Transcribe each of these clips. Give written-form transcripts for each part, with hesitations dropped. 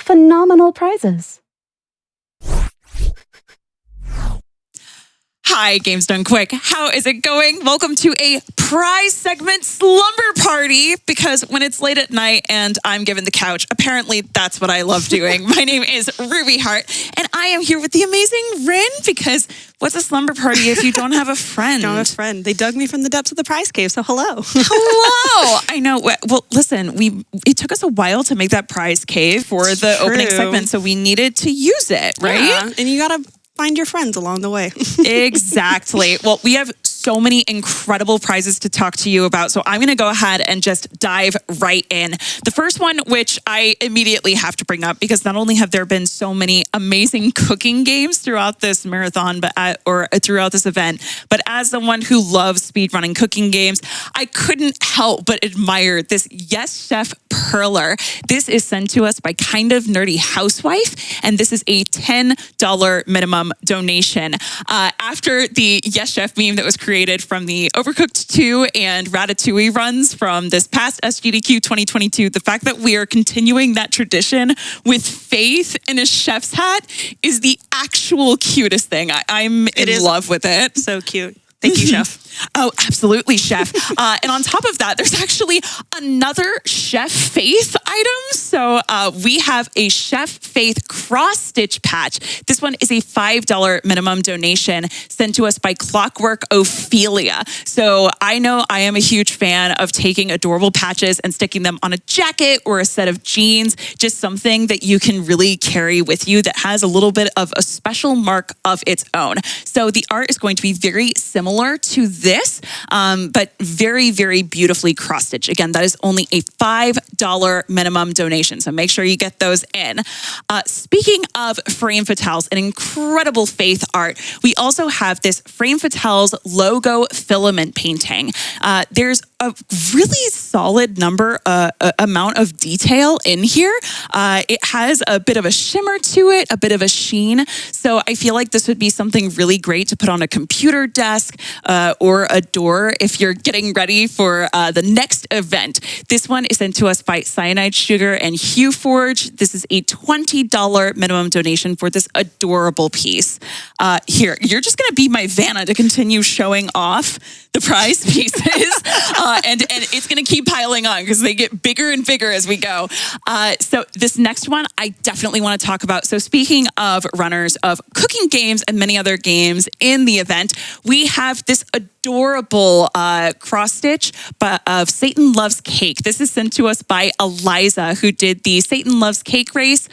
phenomenal prizes. Hi, Games Done Quick. How is it going? Welcome to a prize segment slumber party, because when it's late at night and I'm given the couch, apparently that's what I love doing. My name is Ruby Hart, and I am here with the amazing Rin, because what's a slumber party if you don't have a friend? Don't have a friend. They dug me from the depths of the prize cave, so hello. Hello. I know. Well, listen, it took us a while to make that prize cave for the opening segment, so we needed to use it, right? Yeah, and you gotta find your friends along the way. Exactly. Well, we have so many incredible prizes to talk to you about, so I'm going to go ahead and just dive right in. The first one, which I immediately have to bring up, because not only have there been so many amazing cooking games throughout this marathon, or throughout this event, but as someone who loves speedrunning cooking games, I couldn't help but admire this Yes Chef Perler. This is sent to us by Kind of Nerdy Housewife, and this is a $10 minimum donation. After the Yes Chef meme that was created from the Overcooked 2 and Ratatouille runs from this past SGDQ 2022, the fact that we are continuing that tradition with Faith in a chef's hat is the actual cutest thing. I'm in love with it. So cute. Thank you, Chef. Oh, absolutely, Chef. And on top of that, there's actually another Chef Faith item. So we have a Chef Faith cross-stitch patch. This one is a $5 minimum donation sent to us by Clockwork Ophelia. So I know I am a huge fan of taking adorable patches and sticking them on a jacket or a set of jeans, just something that you can really carry with you that has a little bit of a special mark of its own. So the art is going to be very similar to this, but very, very beautifully cross-stitched. Again, that is only a $5 minimum donation, so make sure you get those in. Speaking of Frame Fatales, an incredible Faith art, we also have this Frame Fatales logo filament painting. There's a really solid amount of detail in here. It has a bit of a shimmer to it, a bit of a sheen. So I feel like this would be something really great to put on a computer desk or a door if you're getting ready for the next event. This one is sent to us by Cyanide Sugar and Hue Forge. This is a $20 minimum donation for this adorable piece. Here, you're just going to be my Vanna to continue showing off the prize pieces. And it's going to keep piling on because they get bigger and bigger as we go. So this next one, I definitely want to talk about. So speaking of runners of cooking games and many other games in the event, we have this adorable cross-stitch of Satan Loves Cake. This is sent to us by Eliza, who did the Satan Loves Cake race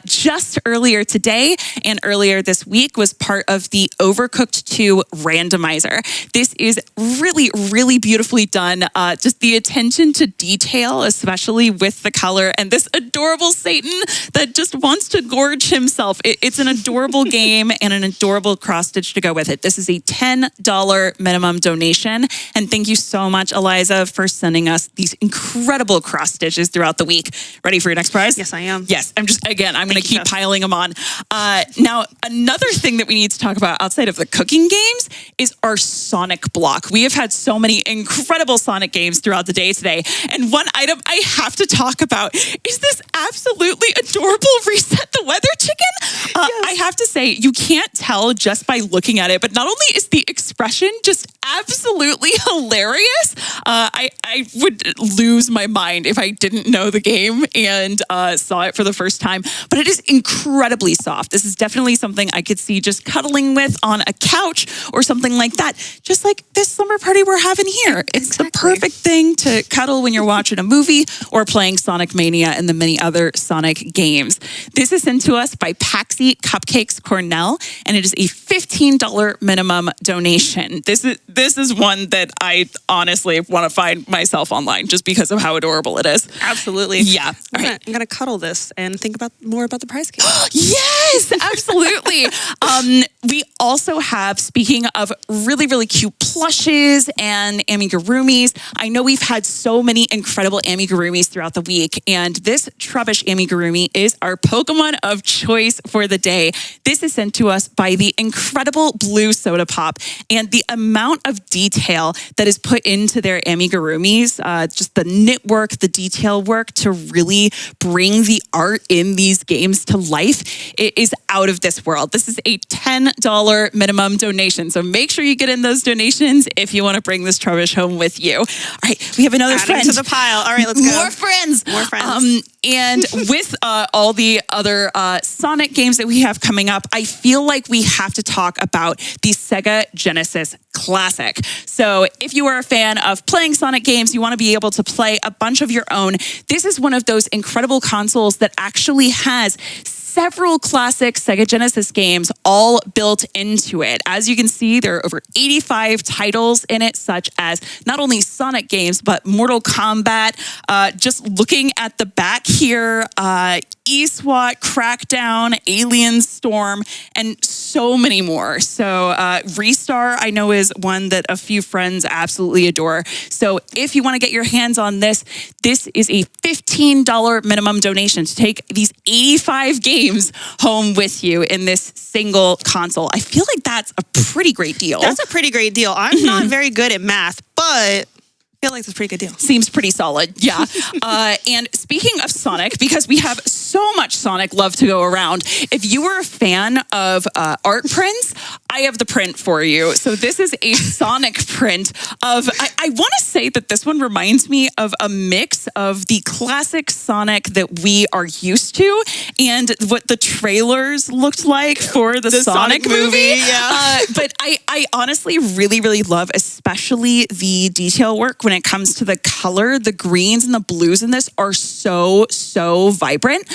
just earlier today, and earlier this week was part of the Overcooked 2 randomizer. This is really, really beautifully done. Just the attention to detail, especially with the color, and this adorable Satan that just wants to gorge himself. It's an adorable game and an adorable cross-stitch to go with it. This is a $10 minimum donation. And thank you so much, Eliza, for sending us these incredible cross stitches throughout the week. Ready for your next prize? Yes, I am. Yes, I'm going to keep piling them on. Now, another thing that we need to talk about outside of the cooking games is our Sonic block. We have had so many incredible Sonic games throughout the day today. And one item I have to talk about is this absolutely adorable Reset the Weather chicken. Yes. I have to say, you can't tell just by looking at it, but not only is the expression just absolutely hilarious, I would lose my mind if I didn't know the game and saw it for the first time, but it is incredibly soft. This is definitely something I could see just cuddling with on a couch or something like that, just like this summer party we're having here. It's the perfect thing to cuddle when you're watching a movie or playing Sonic Mania and the many other Sonic games. This is sent to us by Paxi Cupcakes Cornell, and it is a $15 minimum donation. This is one that I honestly want to find myself online just because of how adorable it is. Absolutely. Yeah. I'm gonna cuddle this and think more about the prize game. Yes, absolutely. We also have, speaking of really, really cute plushes and amigurumis, I know we've had so many incredible amigurumis throughout the week, and this Trubbish amigurumi is our Pokemon of choice for the day. This is sent to us by the incredible Blue Soda Pop, and the amount of detail that is put into their Amigurumis, just the knit work, the detail work to really bring the art in these games to life, it is out of this world. This is a $10 minimum donation, so make sure you get in those donations if you want to bring this Trubbish home with you. All right, we have another friend to the pile. All right, let's go. More friends. More friends. And with all the other Sonic games that we have coming up, I feel like we have to talk about the Sega Genesis Classic. So if you are a fan of playing Sonic games, you want to be able to play a bunch of your own, this is one of those incredible consoles that actually has several classic Sega Genesis games all built into it. As you can see, there are over 85 titles in it, such as not only Sonic games, but Mortal Kombat. Just looking at the back here, eSWAT, Crackdown, Alien Storm, and so many more. So Restar, I know, is one that a few friends absolutely adore. So if you want to get your hands on this, this is a $15 minimum donation to take these 85 games home with you in this single console. I feel like that's a pretty great deal. That's a pretty great deal. I'm not very good at math, but I feel like it's a pretty good deal. Seems pretty solid, yeah. And speaking of Sonic, because we have so much Sonic love to go around, if you were a fan of art prints, I have the print for you. So this is a Sonic print of, I want to say that this one reminds me of a mix of the classic Sonic that we are used to and what the trailers looked like for the Sonic movie. Yeah. But I honestly really, really love, especially the detail work when it comes to the color. The greens and the blues in this are so vibrant.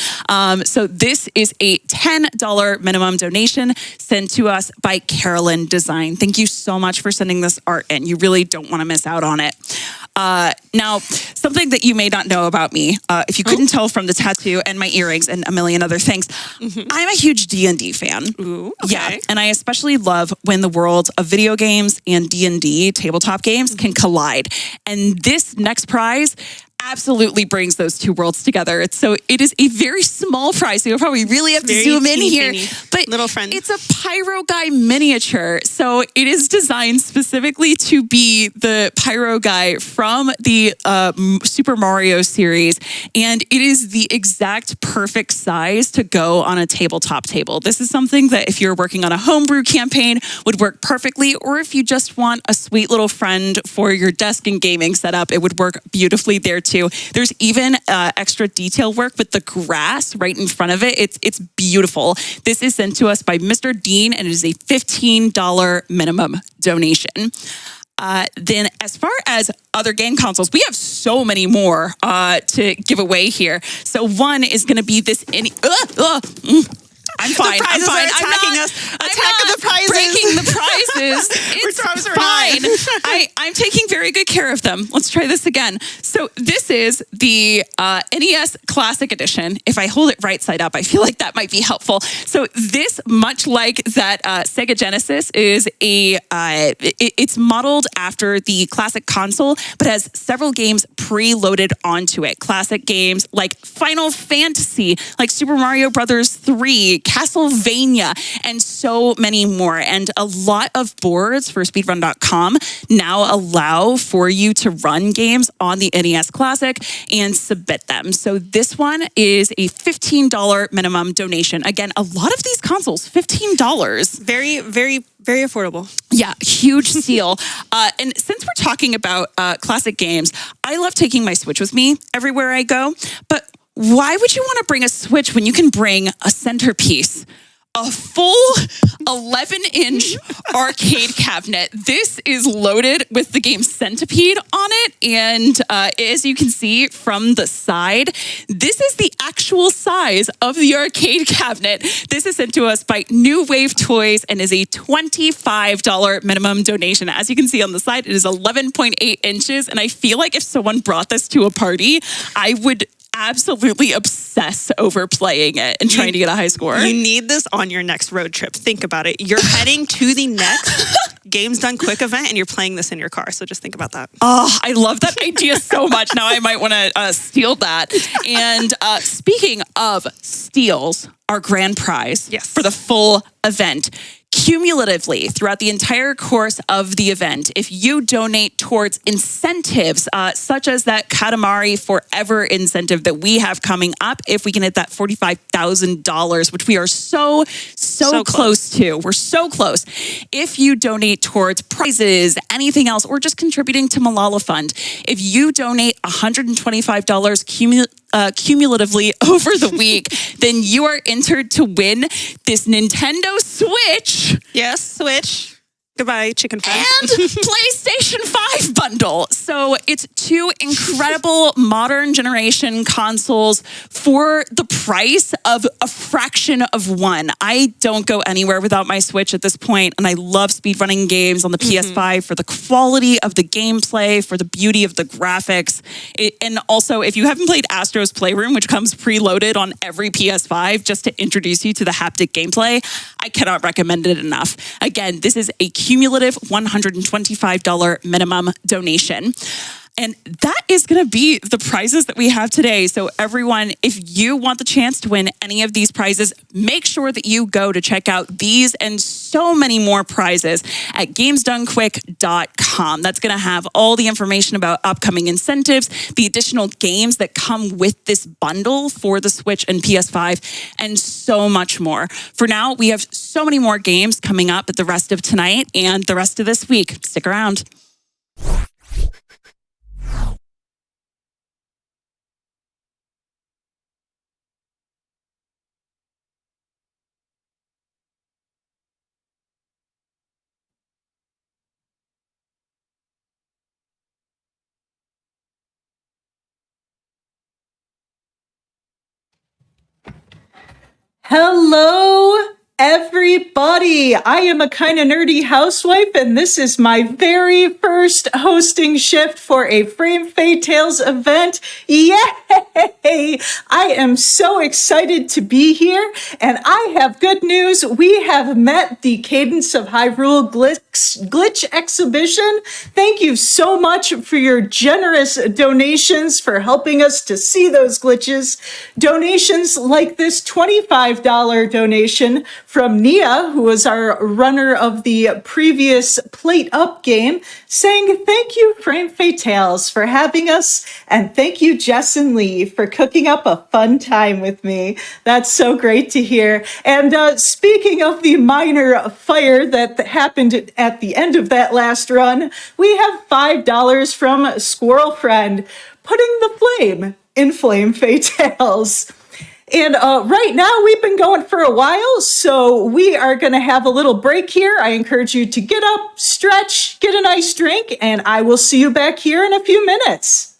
So this is a $10 minimum donation sent to us by Carolyn Design. Thank you so much for sending this art in. You really don't want to miss out on it. Now, something that you may not know about me, if you couldn't tell from the tattoo and my earrings and a million other things, I'm a huge D&D fan. Ooh, okay. Yeah, and I especially love when the worlds of video games and D&D tabletop games can collide. And this next prize absolutely brings those two worlds together. It is a very small prize, so you'll probably really have to zoom in here. But little friend. It's a Pyro Guy miniature. So it is designed specifically to be the Pyro Guy from the Super Mario series. And it is the exact perfect size to go on a tabletop table. This is something that if you're working on a homebrew campaign would work perfectly, or if you just want a sweet little friend for your desk and gaming setup, it would work beautifully there too. There's even extra detail work with the grass right in front of it. It's beautiful. This is sent to us by Mr. Dean, and it is a $15 minimum donation. Then as far as other game consoles, we have so many more to give away here. So one is going to be this I'm fine. The prizes I'm fine. are attacking us. Attacking the prizes. Breaking the prizes. It's fine. I'm taking very good care of them. Let's try this again. So this is the NES Classic Edition. If I hold it right side up, I feel like that might be helpful. So this, much like that Sega Genesis, is it's modeled after the classic console, but has several games preloaded onto it. Classic games like Final Fantasy, like Super Mario Brothers 3, Castlevania, and so many more. And a lot of boards for speedrun.com now allow for you to run games on the NES Classic and submit them. So this one is a $15 minimum donation. Again, a lot of these consoles, $15. Very, very, very affordable. Yeah, huge steal. And since we're talking about classic games, I love taking my Switch with me everywhere I go. But why would you want to bring a Switch when you can bring a centerpiece? A full 11-inch arcade cabinet. This is loaded with the game Centipede on it. And as you can see from the side, this is the actual size of the arcade cabinet. This is sent to us by New Wave Toys and is a $25 minimum donation. As you can see on the side, it is 11.8 inches. And I feel like if someone brought this to a party, I would absolutely obsess over playing it and trying to get a high score. You need this on your next road trip. Think about it. You're heading to the next Games Done Quick event and you're playing this in your car. So just think about that. Oh, I love that idea so much. Now I might want to steal that. And speaking of steals, our grand prize for the full event. Cumulatively, throughout the entire course of the event, if you donate towards incentives, such as that Katamari Forever incentive that we have coming up, if we can hit that $45,000, which we are so close to. We're so close. If you donate towards prizes, anything else, or just contributing to Malala Fund, if you donate $125 cumulatively over the week, then you are entered to win this Nintendo Switch. Yes, Switch. Goodbye, chicken friend. And PlayStation 5 Bundle. So it's two incredible modern generation consoles for the price of a fraction of one. I don't go anywhere without my Switch at this point, and I love speedrunning games on the PS5 for the quality of the gameplay, for the beauty of the graphics. And also, if you haven't played Astro's Playroom, which comes preloaded on every PS5 just to introduce you to the haptic gameplay, I cannot recommend it enough. Again, this is a cumulative $125 minimum donation. And that is going to be the prizes that we have today. So everyone, if you want the chance to win any of these prizes, make sure that you go to check out these and so many more prizes at gamesdonequick.com. That's going to have all the information about upcoming incentives, the additional games that come with this bundle for the Switch and PS5, and so much more. For now, we have so many more games coming up at the rest of tonight and the rest of this week. Stick around. Hello, everybody. I am a kind of nerdy housewife, and this is my very first hosting shift for a Frame Fatales event. Yay! I am so excited to be here, and I have good news. We have met the Cadence of Hyrule Glitch exhibition. Thank you so much for your generous donations for helping us to see those glitches. Donations like this $25 donation from Nia, who was our runner of the previous Plate Up game, saying thank you, Frame Fatales, for having us, and thank you, Jess and Lee, for cooking up a fun time with me. That's so great to hear. And speaking of the minor fire that happened at the end of that last run, we have $5 from Squirrel Friend, putting the flame in Flame Fatales. And right now, we've been going for a while, so we are going to have a little break here. I encourage you to get up, stretch, get a nice drink, and I will see you back here in a few minutes.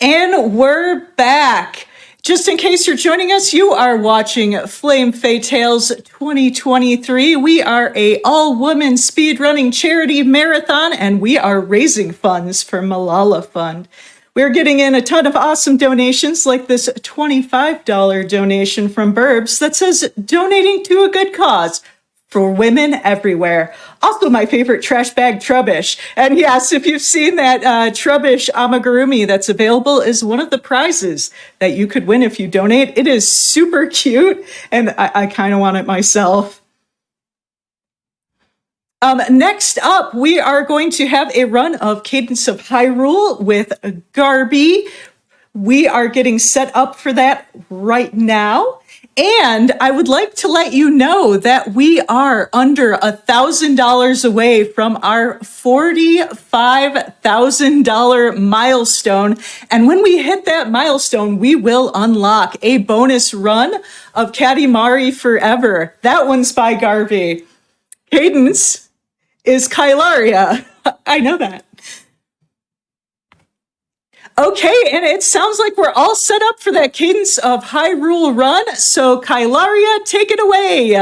And we're back. Just in case you're joining us, you are watching Flame Fatales 2023. We are a all-woman speedrunning charity marathon, and we are raising funds for Malala Fund. We're getting in a ton of awesome donations, like this $25 donation from Burbs that says, donating to a good cause for women everywhere. Also my favorite trash bag Trubbish. And yes, if you've seen that Trubbish Amigurumi that's available is one of the prizes that you could win if you donate. It is super cute, and I kind of want it myself. Next up, we are going to have a run of Cadence of Hyrule with Garby. We are getting set up for that right now. And I would like to let you know that we are under $1,000 away from our $45,000 milestone. And when we hit that milestone, we will unlock a bonus run of Katamari Forever. That one's by Garvey. Cadence is Kylaria. I know that. Okay, and it sounds like we're all set up for that Cadence of Hyrule run. So Kylaria, take it away.